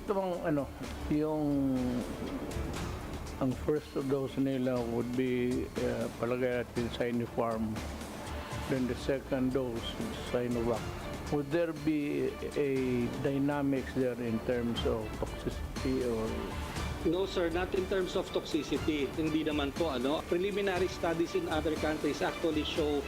namang yung ang first dose nila would be palagay natin Sinopharm, then the second dose is Sinovac. Would there be a dynamics there in terms of toxicity or? No sir, not in terms of toxicity. Hindi naman po preliminary studies in other countries actually show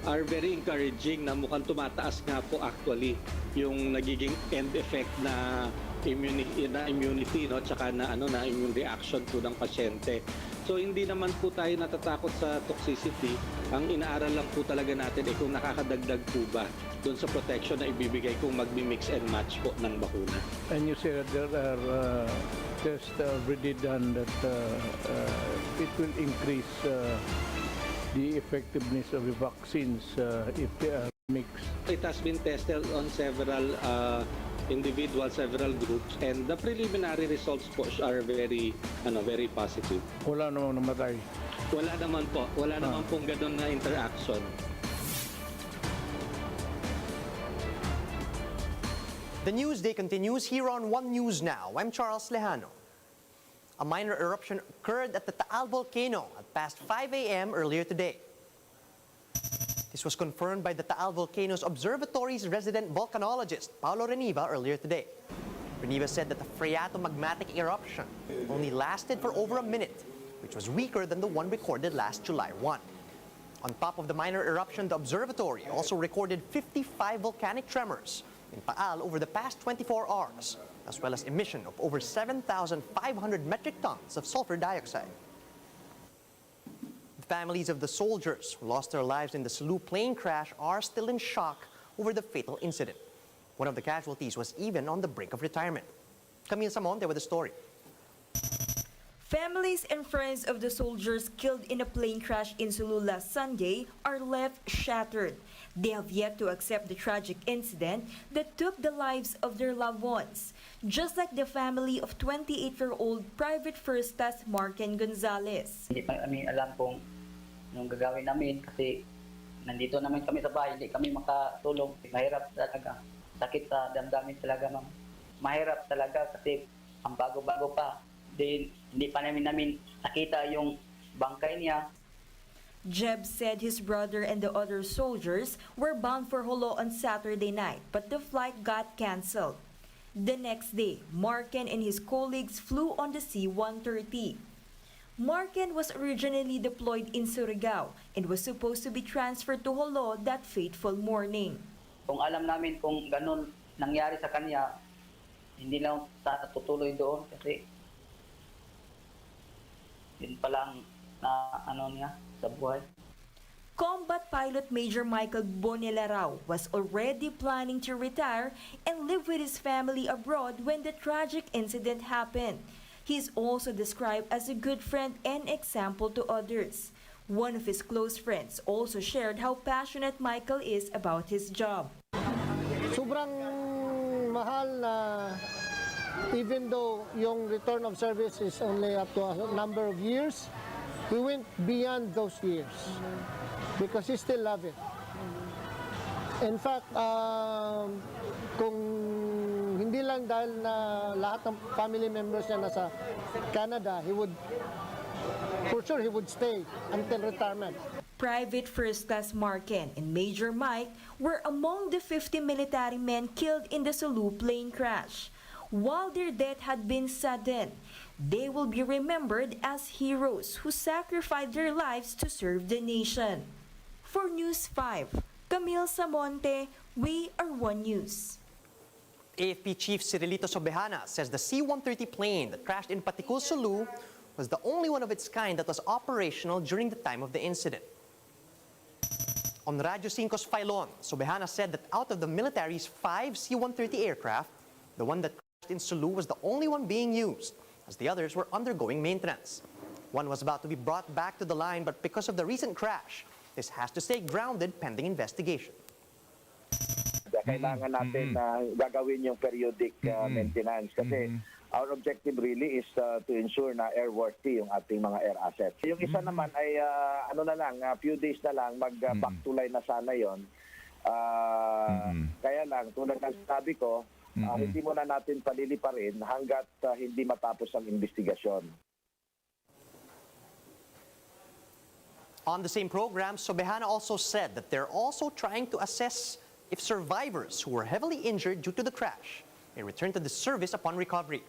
are very encouraging na mukhang tumataas nga po actually yung nagiging end effect na immunity no tsaka na immune reaction po ng pasyente. So hindi naman po tayo natatakot sa toxicity. Ang inaaral lang po talaga natin ay kung nakakadagdag po ba doon sa protection na ibibigay kung magmi-mix and match po ng bakuna. And you say that there are tests already done that it will increase the effectiveness of the vaccines if they are mixed. It has been tested on several individuals, several groups, and the preliminary results po are very positive. Wala namang namatay. Wala naman po. Wala naman pong ganun na interaction. The news day continues here on One News Now. I'm Charles Lejano. A minor eruption occurred at the Taal Volcano at past 5 a.m. earlier today. This was confirmed by the Taal Volcano's observatory's resident volcanologist, Paolo Reniva, earlier today. Reniva said that the phreatomagmatic eruption only lasted for over a minute, which was weaker than the one recorded last July 1. On top of the minor eruption, the observatory also recorded 55 volcanic tremors in Taal over the past 24 hours, as well as emission of over 7,500 metric tons of sulfur dioxide. The families of the soldiers who lost their lives in the Sulu plane crash are still in shock over the fatal incident. One of the casualties was even on the brink of retirement. Camille Samonte with the story. Families and friends of the soldiers killed in a plane crash in Sulu last Sunday are left shattered. They have yet to accept the tragic incident that took the lives of their loved ones, just like the family of 28-year-old Private First Class Marken Gonzalez. Hindi pa kami alam kung anong gagawin namin kasi nandito naman kami sa bahay, hindi kami makatulong. Mahirap talaga. Sakit sa damdamin talaga, ma'am. Mahirap talaga kasi ang bago-bago pa. Hindi pa namin nakita yung bangkay niya. Jeb said his brother and the other soldiers were bound for Jolo on Saturday night, but the flight got canceled. The next day, Marken and his colleagues flew on the C-130. Marken was originally deployed in Surigao and was supposed to be transferred to Jolo that fateful morning. Kung alam namin kung ganun nangyari sa kanya, hindi lang tutuloy doon kasi yun palang na niya sa buhay. Combat pilot Major Michael Bonelarao was already planning to retire and live with his family abroad when the tragic incident happened. He is also described as a good friend and example to others. One of his close friends also shared how passionate Michael is about his job. Sobrang mahal na even though yung return of service is only up to a number of years, he went beyond those years because he still loved it. In fact, kung hindi lang dahil na lahat ng family members niya nasa Canada, for sure he would stay until retirement. Private First Class Marken and Major Mike were among the 50 military men killed in the Sulu plane crash. While their death had been sudden, they will be remembered as heroes who sacrificed their lives to serve the nation. For News 5, Camille Samonte, we are One News. AFP Chief Cirilito Sobejana says the C-130 plane that crashed in Patikul, Sulu was the only one of its kind that was operational during the time of the incident. On Radyo 5's Filon, Sobejana said that out of the military's 5 C-130 aircraft, the one that in Sulu was the only one being used, as the others were undergoing maintenance. One was about to be brought back to the line, but because of the recent crash, this has to stay grounded pending investigation. Kailangan natin na gagawin yung periodic maintenance kasi our objective really is to ensure na airworthy yung ating mga air assets. Yung isa naman ay few days na lang mag back to line na sana yon. Kaya lang tulad ng sabi ko, Hindi muna natin paliliparin hanggat hindi matapos ang investigasyon. On the same program, Sobejana also said that they're also trying to assess if survivors who were heavily injured due to the crash may return to the service upon recovery.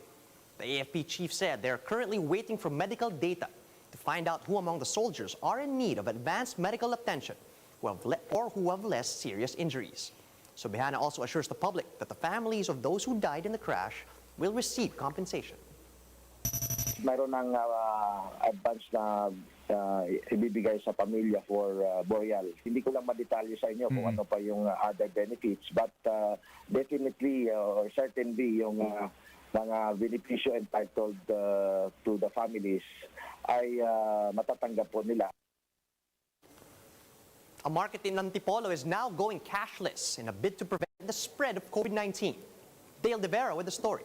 The AFP chief said they're currently waiting for medical data to find out who among the soldiers are in need of advanced medical attention or who have less serious injuries. Sobejana also assures the public that the families of those who died in the crash will receive compensation. Mayroon ng advance na ibibigay sa pamilya for burial. Hindi ko lang madetalye sa inyo kung ano pa yung other benefits, but definitely or certainly yung mga benepisyo entitled to the families ay matatanggap po nila. A market in Antipolo is now going cashless in a bid to prevent the spread of COVID-19. Dale De Vera with the story.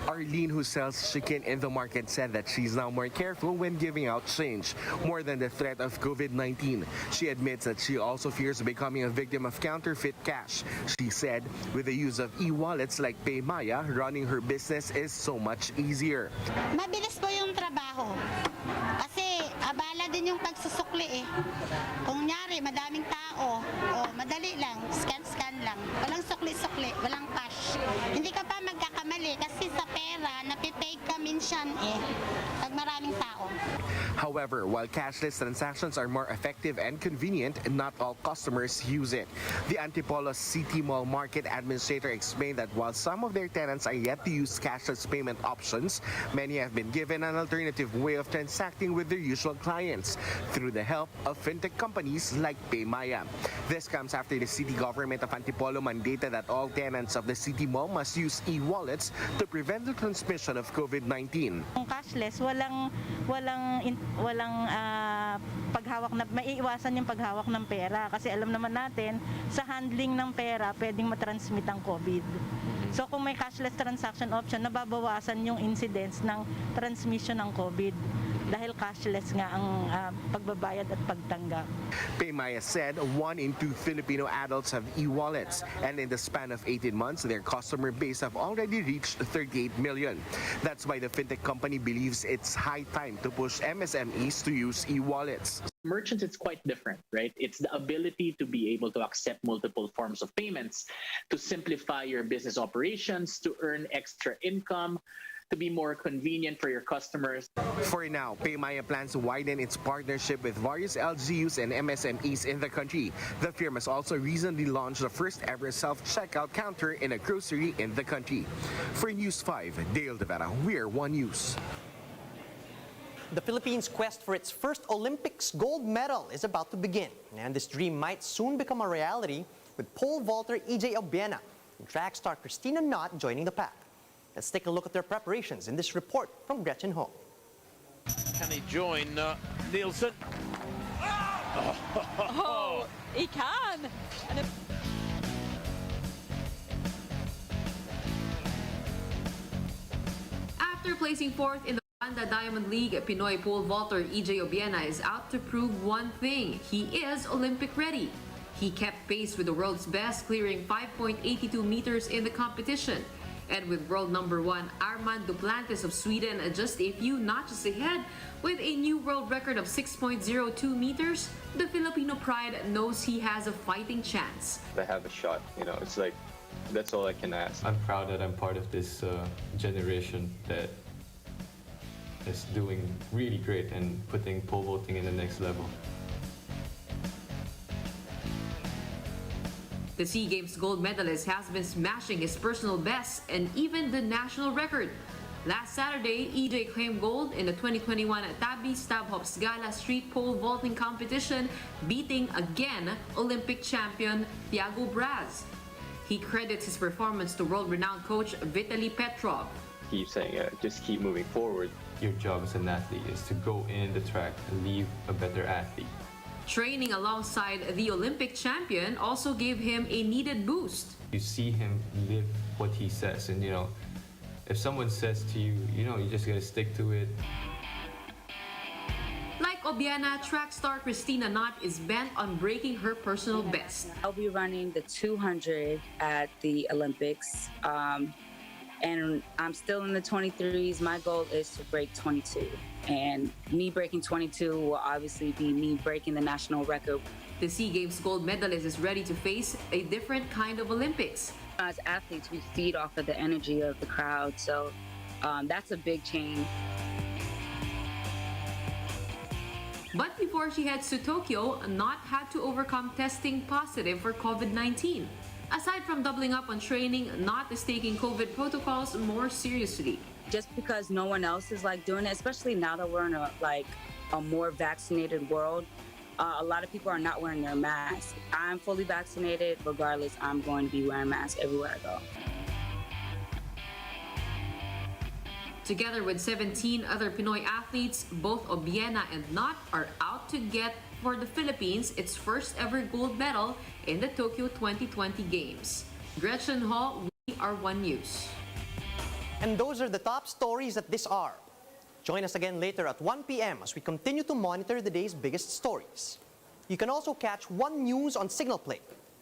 Arlene, who sells chicken in the market, said that she's now more careful when giving out change, more than the threat of COVID-19. She admits that she also fears becoming a victim of counterfeit cash. She said with the use of e-wallets like PayMaya, running her business is so much easier. Mabilis po yung trabaho. Kasi abala din yung pagsusukli eh. Kung nyari, madaming tao, madali lang, scan lang. Walang sukli-sukli, walang cash. Hindi ka pa magkakamali kasi sa pera, napipake ka minsan eh, pag maraming tao. However, while cashless transactions are more effective and convenient, not all customers use it. The Antipolo City Mall Market Administrator explained that while some of their tenants are yet to use cashless payment options, many have been given an alternative way of transacting with their usual clients through the help of fintech companies like PayMaya. This comes after the city government of Antipolo mandated that all tenants of the city mall must use e-wallets to prevent the transmission of COVID-19. Kung cashless, walang paghawak na maiiwasan yung paghawak ng pera kasi alam naman natin sa handling ng pera pwedeng matransmit ang COVID. So kung may cashless transaction option, nababawasan yung incidence ng transmission ng COVID dahil cashless nga ang pagbabayad at pagtanggap. PayMaya said 1 in 2 Filipino adults have e-wallets, and in the span of 18 months, their customer base have already reached 38 million. That's why the fintech company believes it's high time to push MSMEs to use e-wallets. Merchants, it's quite different, right? It's the ability to be able to accept multiple forms of payments, to simplify your business operations, to earn extra income, to be more convenient for your customers. For now, PayMaya plans to widen its partnership with various LGUs and MSMEs in the country. The firm has also recently launched the first ever self-checkout counter in a grocery in the country. For News 5, Dale De Vera, we're One News. The Philippines' quest for its first Olympics gold medal is about to begin, and this dream might soon become a reality with pole vaulter EJ Obiena and track star Christina Knott joining the pack. Let's take a look at their preparations in this report from Gretchen Ho. Can he join Nielsen? Oh, he can! After placing fourth in the Banda Diamond League, Pinoy pole vaulter EJ Obiena is out to prove one thing: he is Olympic ready. He kept pace with the world's best, clearing 5.82 meters in the competition. And with world number 1 Armand Duplantis of Sweden just a few notches ahead with a new world record of 6.02 meters, the Filipino pride knows he has a fighting chance. I have a shot, it's like, that's all I can ask. I'm proud that I'm part of this generation that is doing really great and putting pole vaulting in the next level. The SEA Games gold medalist has been smashing his personal best and even the national record. Last Saturday, EJ claimed gold in the 2021 Tabi Stabhops Gala Street Pole Vaulting Competition, beating again Olympic champion Thiago Braz. He credits his performance to world-renowned coach Vitaly Petrov. Keep saying, just keep moving forward. Your job as an athlete is to go in the track and leave a better athlete. Training alongside the Olympic champion also gave him a needed boost. You see him live what he says, and if someone says to you, you just gotta stick to it. Like Obiena, track star Christina Knott is bent on breaking her personal best. I'll be running the 200 at the Olympics. And I'm still in the 23s. My goal is to break 22. And me breaking 22 will obviously be me breaking the national record. The SEA Games gold medalist is ready to face a different kind of Olympics. As athletes, we feed off of the energy of the crowd. So that's a big change. But before she heads to Tokyo, Knott had to overcome testing positive for COVID-19. Aside from doubling up on training, Knott is taking COVID protocols more seriously. Just because no one else is doing it, especially now that we're in a more vaccinated world, a lot of people are not wearing their masks. I'm fully vaccinated. Regardless, I'm going to be wearing masks everywhere I go. Together with 17 other Pinoy athletes, both Obiena and Knott are out to get for the Philippines its first ever gold medal in the Tokyo 2020 Games. Gretchen Hall, we are One News. And those are the top stories at this hour. Join us again later at 1 p.m. as we continue to monitor the day's biggest stories. You can also catch One News on Signal Play.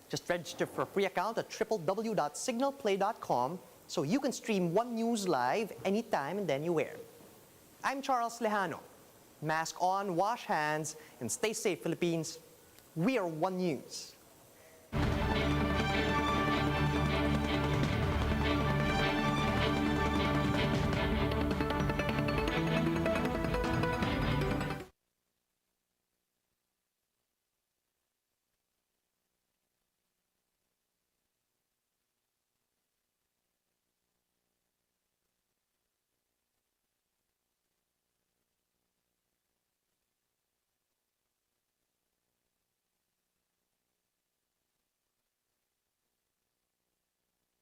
Just register for a free account at www.signalplay.com so you can stream One News live anytime and anywhere. I'm Charles Lejano. Mask on, wash hands, and stay safe, Philippines. We are One News.